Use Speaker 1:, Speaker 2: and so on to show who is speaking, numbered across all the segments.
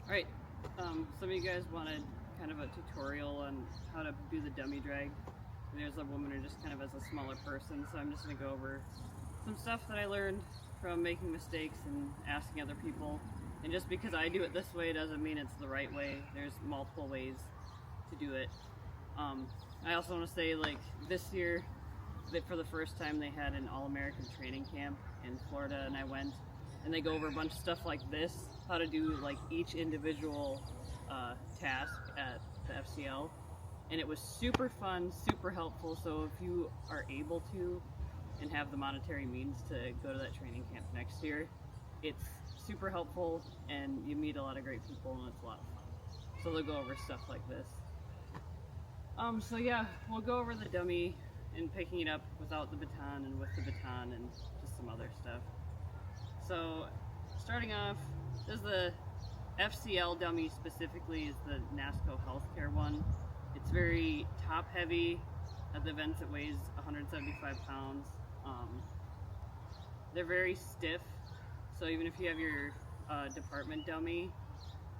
Speaker 1: Alright, some of you guys wanted kind of a tutorial on how to do the dummy drag. And there's a woman who just kind of as a smaller person, so I'm just going to go over some stuff that I learned from making mistakes and asking other people. And just because I do it this way doesn't mean it's the right way. There's multiple ways to do it. I also want to say, like, this year, that for the first time they had an all-American training camp in Florida, and I went, and they go over a bunch of stuff like this, how to do like each individual task at the FCL, and it was super fun, super helpful. So if you are able to and have the monetary means to go to that training camp next year, it's super helpful and you meet a lot of great people and it's a lot of fun. So they'll go over stuff like this. So yeah, we'll go over the dummy and picking it up without the baton and with the baton and just some other stuff. So starting off, this is the FCL dummy specifically, is the NASCO healthcare one. It's very top heavy. At the events it weighs 175 pounds. They're very stiff, so even if you have your department dummy,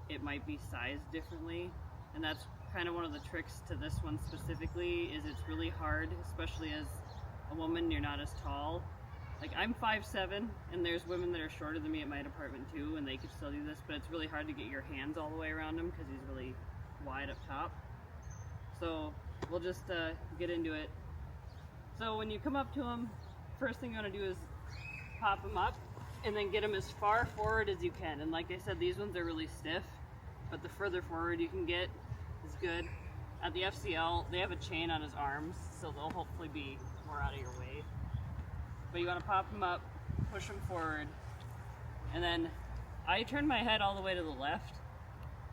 Speaker 1: it might be sized differently, and that's kind of one of the tricks to this one specifically. Is it's really hard, especially as a woman, you're not as tall. Like, I'm 5'7", and there's women that are shorter than me at my department too, and they could still do this, but it's really hard to get your hands all the way around him because he's really wide up top. So we'll just get into it. So when you come up to him, first thing you want to do is pop him up and then get him as far forward as you can. And like I said, these ones are really stiff, but the further forward you can get is good. At the FCL, they have a chain on his arms, so they'll hopefully be more out of your way. But you want to pop him up, push him forward, and then I turn my head all the way to the left.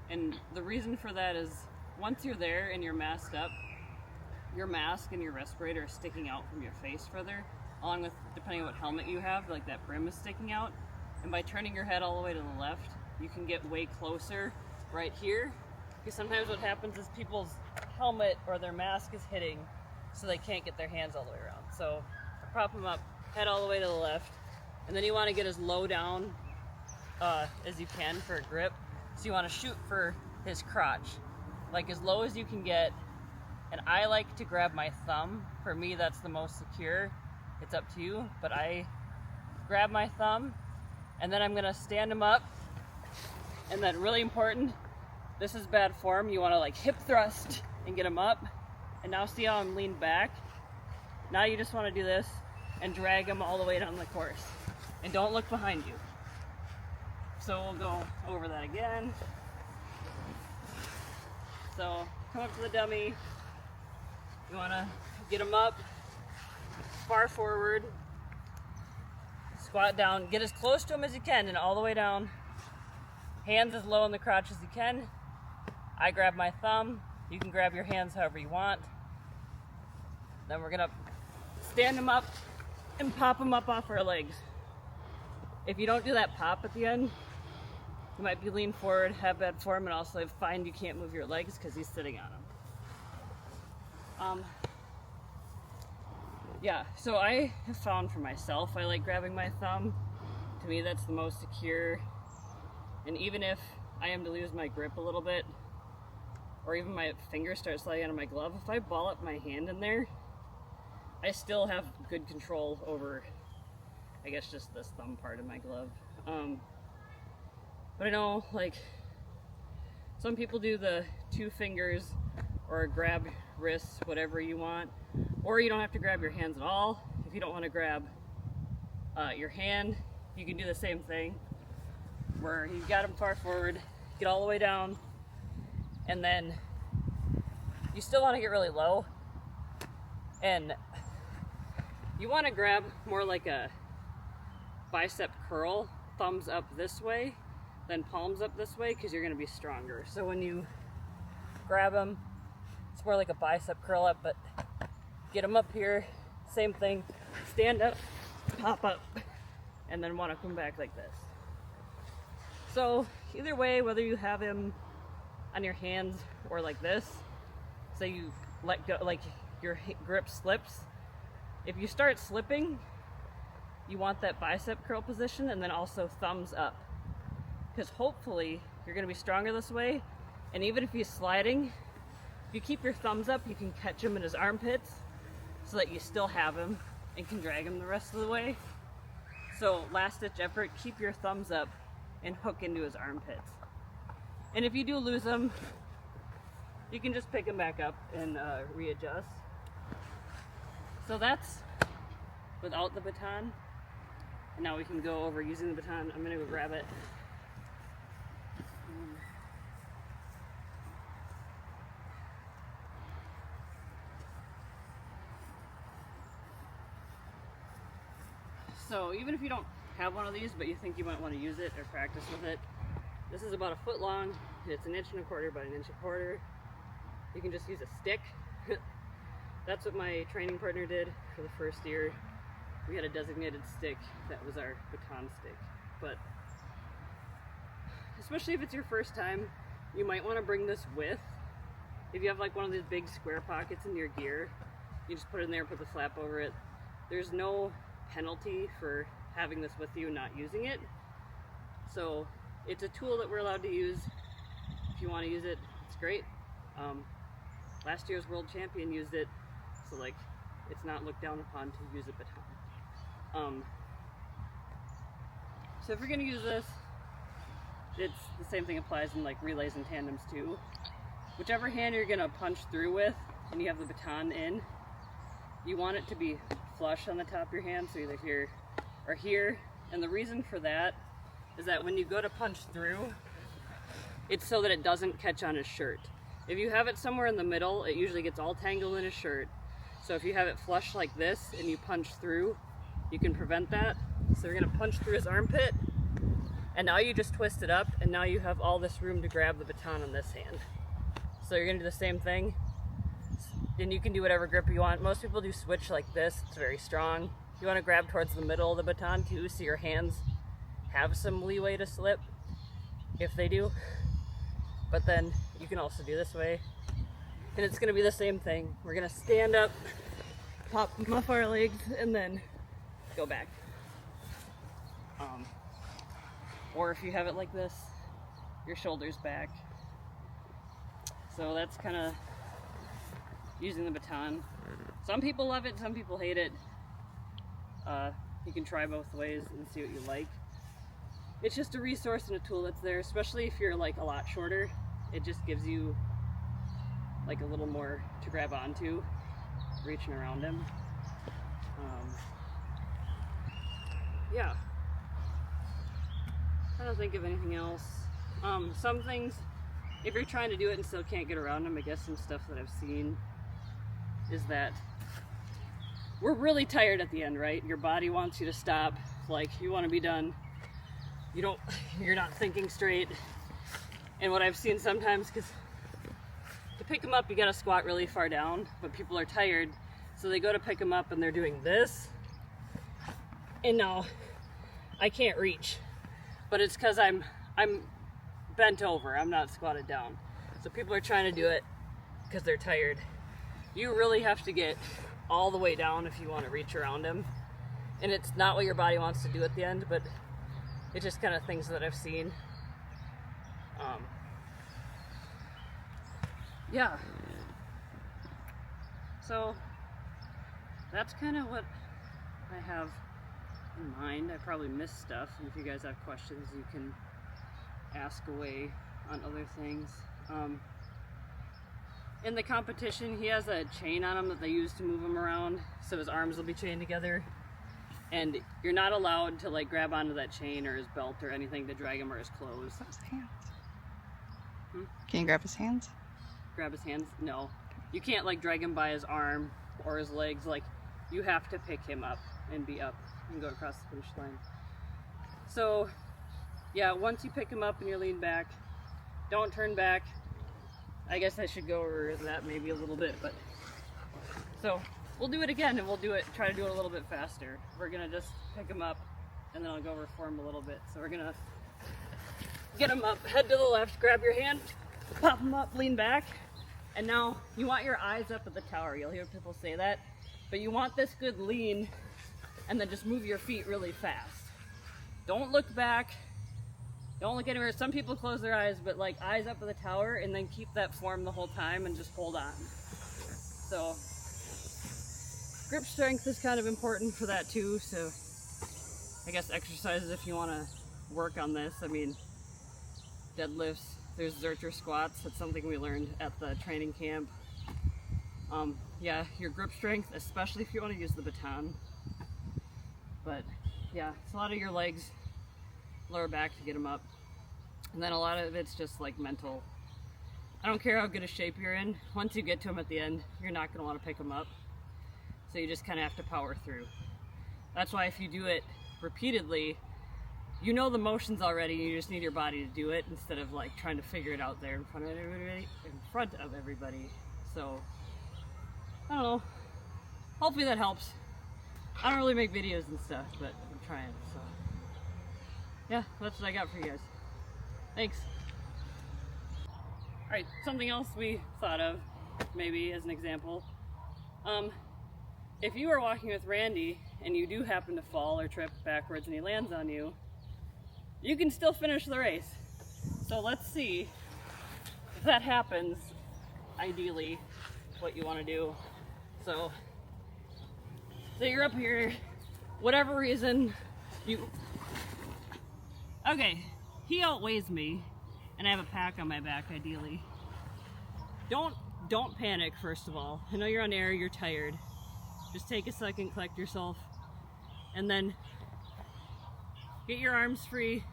Speaker 1: And the reason for that is, once you're there and you're masked up, your mask and your respirator are sticking out from your face further, along with, depending on what helmet you have, like that brim is sticking out. And by turning your head all the way to the left, you can get way closer right here. Because sometimes what happens is people's helmet or their mask is hitting, so they can't get their hands all the way around. So prop them up, head all the way to the left, and then you want to get as low down as you can for a grip. So you want to shoot for his crotch, like as low as you can get. And I like to grab my thumb. For me, that's the most secure. It's up to you, but I grab my thumb, and then I'm gonna stand him up. And then, really important, this is bad form, you want to like hip thrust and get him up. And now see how I'm leaned back? Now you just want to do this and drag him all the way down the course. And don't look behind you. So we'll go over that again. So come up to the dummy. You want to get him up, far forward, squat down, get as close to him as you can and all the way down. Hands as low in the crotch as you can. I grab my thumb. You can grab your hands however you want. Then we're gonna stand him up and pop him up off our legs. If you don't do that pop at the end, you might be leaned forward, have bad form, and also find you can't move your legs because he's sitting on them. Yeah, so I have found for myself, I like grabbing my thumb. To me, that's the most secure. And even if I am to lose my grip a little bit, or even my fingers start sliding out of my glove, if I ball up my hand in there, I still have good control over, I guess, just this thumb part of my glove. But I know, like, some people do the 2 fingers or grab wrists, whatever you want, or you don't have to grab your hands at all. If you don't want to grab your hand, you can do the same thing, where you got them far forward, get all the way down, and then you still want to get really low, and you want to grab more like a bicep curl, thumbs up this way, then palms up this way, because you're going to be stronger. So when you grab them, it's more like a bicep curl up, but get them up here, same thing, stand up, pop up, and then want to come back like this. So either way, whether you have him on your hands or like this, so you let go, like your grip slips. If you start slipping, you want that bicep curl position, and then also thumbs up. Because hopefully you're gonna be stronger this way. And even if he's sliding, if you keep your thumbs up, you can catch him in his armpits so that you still have him and can drag him the rest of the way. So last ditch effort, keep your thumbs up and hook into his armpits. And if you do lose him, you can just pick him back up and readjust. So that's without the baton. And now we can go over using the baton. I'm gonna go grab it. So even if you don't have one of these, but you think you might want to use it or practice with it, this is about 1 foot long. It's 1.25 inches by 1.25 inches. You can just use a stick. That's what my training partner did for the first year. We had a designated stick that was our baton stick. But especially if it's your first time, you might want to bring this with. If you have like one of these big square pockets in your gear, you just put it in there, put the flap over it. There's no penalty for having this with you and not using it. So it's a tool that we're allowed to use. If you want to use it, it's great. Last year's world champion used it, so like it's not looked down upon to use a baton. So if you're gonna use this, it's the same thing applies in like relays and tandems too. Whichever hand you're gonna punch through with and you have the baton in, you want it to be flush on the top of your hand, so either here or here. And the reason for that is that when you go to punch through, it's so that it doesn't catch on his shirt. If you have it somewhere in the middle, it usually gets all tangled in his shirt. So if you have it flush like this and you punch through, you can prevent that. So you're gonna punch through his armpit, and now you just twist it up, and now you have all this room to grab the baton on this hand. So you're gonna do the same thing. And you can do whatever grip you want. Most people do switch like this, it's very strong. You wanna grab towards the middle of the baton too, so your hands have some leeway to slip, if they do. But then you can also do this way. And it's gonna be the same thing. We're gonna stand up, pop off our legs, and then go back. Or if you have it like this, your shoulders back. So that's kind of using the baton. Some people love it, some people hate it. You can try both ways and see what you like. It's just a resource and a tool that's there, especially if you're like a lot shorter. It just gives you like a little more to grab onto, reaching around him. Yeah. I don't think of anything else. Some things, if you're trying to do it and still can't get around them, I guess some stuff that I've seen is that we're really tired at the end, right? Your body wants you to stop, like you want to be done. You're not thinking straight. And what I've seen sometimes, because to pick them up you gotta squat really far down, but people are tired, so they go to pick them up and they're doing this, and now I can't reach. But it's because I'm bent over, I'm not squatted down. So people are trying to do it because they're tired. You really have to get all the way down if you want to reach around him. And it's not what your body wants to do at the end, but it's just kind of things that I've seen. Yeah. So that's kind of what I have in mind. I probably missed stuff, and if you guys have questions, you can ask away on other things. In the competition, he has a chain on him that they use to move him around, so his arms will be chained together. And you're not allowed to like grab onto that chain or his belt or anything to drag him or his clothes.
Speaker 2: Grab his hands. Can you grab his hands?
Speaker 1: Grab his hands? No. You can't like drag him by his arm or his legs. Like, you have to pick him up and be up and go across the finish line. So yeah, once you pick him up and you're leaned back, don't turn back. I guess I should go over that maybe a little bit, but so we'll do it again, and we'll try to do it a little bit faster. We're gonna just pick him up, and then I'll go over for him a little bit. So we're gonna get him up, head to the left, grab your hand, pop him up, lean back, and now you want your eyes up at the tower. You'll hear people say that, but you want this good lean, and then just move your feet really fast. Don't look back. Don't look anywhere. Some people close their eyes, but like eyes up at the tower and then keep that form the whole time and just hold on. So grip strength is kind of important for that too. So I guess exercises if you want to work on this. I mean, deadlifts, there's Zercher squats. That's something we learned at the training camp. Yeah, your grip strength, especially if you want to use the baton. But yeah, it's a lot of your legs, lower back to get them up. And then a lot of it's just like mental. I don't care how good a shape you're in. Once you get to them at the end, you're not going to want to pick them up. So you just kind of have to power through. That's why if you do it repeatedly, you know the motions already, you just need your body to do it instead of like trying to figure it out there in front of everybody. So I don't know. Hopefully that helps. I don't really make videos and stuff, but I'm trying, so yeah, that's what I got for you guys. Thanks. Alright, something else we thought of, maybe as an example. If you are walking with Randy and you do happen to fall or trip backwards and he lands on you, you can still finish the race. So let's see if that happens, ideally, what you want to do. So you're up here, whatever reason, okay, he outweighs me, and I have a pack on my back, ideally. Don't panic, first of all. I know you're on air, you're tired. Just take a second, collect yourself, and then get your arms free.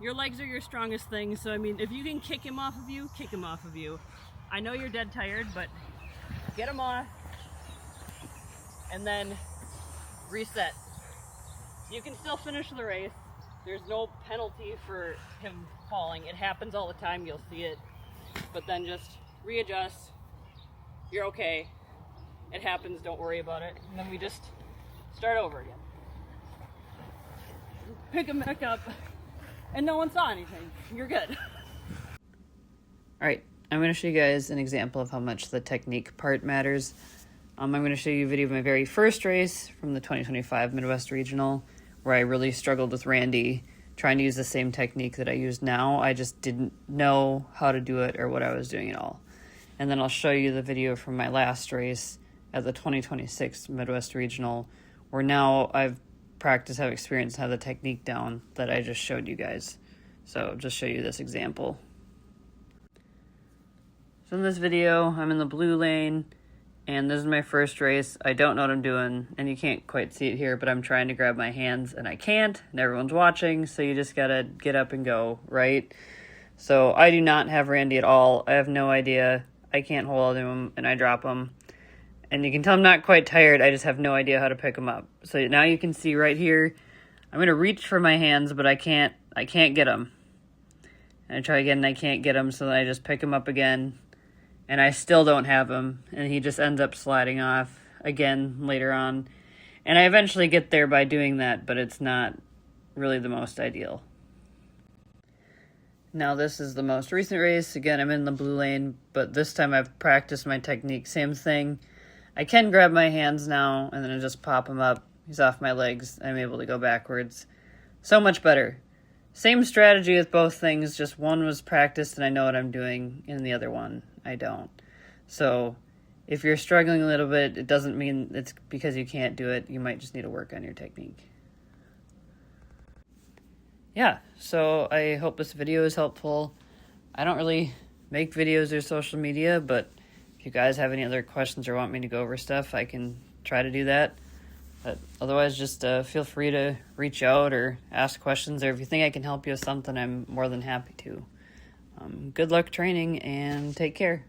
Speaker 1: Your legs are your strongest thing, so I mean, if you can kick him off of you, kick him off of you. I know you're dead tired, but get him off, and then reset. You can still finish the race. There's no penalty for him falling. It happens all the time, you'll see it. But then just readjust. You're okay. It happens, don't worry about it. And then we just start over again. Pick him back up, and no one saw anything. You're good.
Speaker 2: Alright, I'm going to show you guys an example of how much the technique part matters. I'm going to show you a video of my very first race from the 2025 Midwest Regional, where I really struggled with Randy, trying to use the same technique that I use now. I just didn't know how to do it or what I was doing at all. And then I'll show you the video from my last race at the 2026 Midwest Regional, where now I've practiced, have experience, have the technique down that I just showed you guys. So I'll just show you this example. So in this video, I'm in the blue lane, and this is my first race. I don't know what I'm doing, and you can't quite see it here, but I'm trying to grab my hands, and I can't, and everyone's watching, so you just gotta get up and go, right? So I do not have Randy at all. I have no idea. I can't hold on to him, and I drop him. And you can tell I'm not quite tired. I just have no idea how to pick him up. So now you can see right here, I'm gonna reach for my hands, but I can't get him. And I try again, and I can't get him, so then I just pick him up again. And I still don't have him, and he just ends up sliding off again later on. And I eventually get there by doing that, but it's not really the most ideal. Now this is the most recent race. Again, I'm in the blue lane, but this time I've practiced my technique. Same thing. I can grab my hands now, and then I just pop him up. He's off my legs. I'm able to go backwards. So much better. Same strategy with both things, just one was practiced and I know what I'm doing, and the other one I don't. So if you're struggling a little bit, it doesn't mean it's because you can't do it. You might just need to work on your technique. Yeah, so I hope this video is helpful. I don't really make videos or social media, but if you guys have any other questions or want me to go over stuff, I can try to do that. But otherwise, just feel free to reach out or ask questions, or if you think I can help you with something, I'm more than happy to. Good luck training, and take care.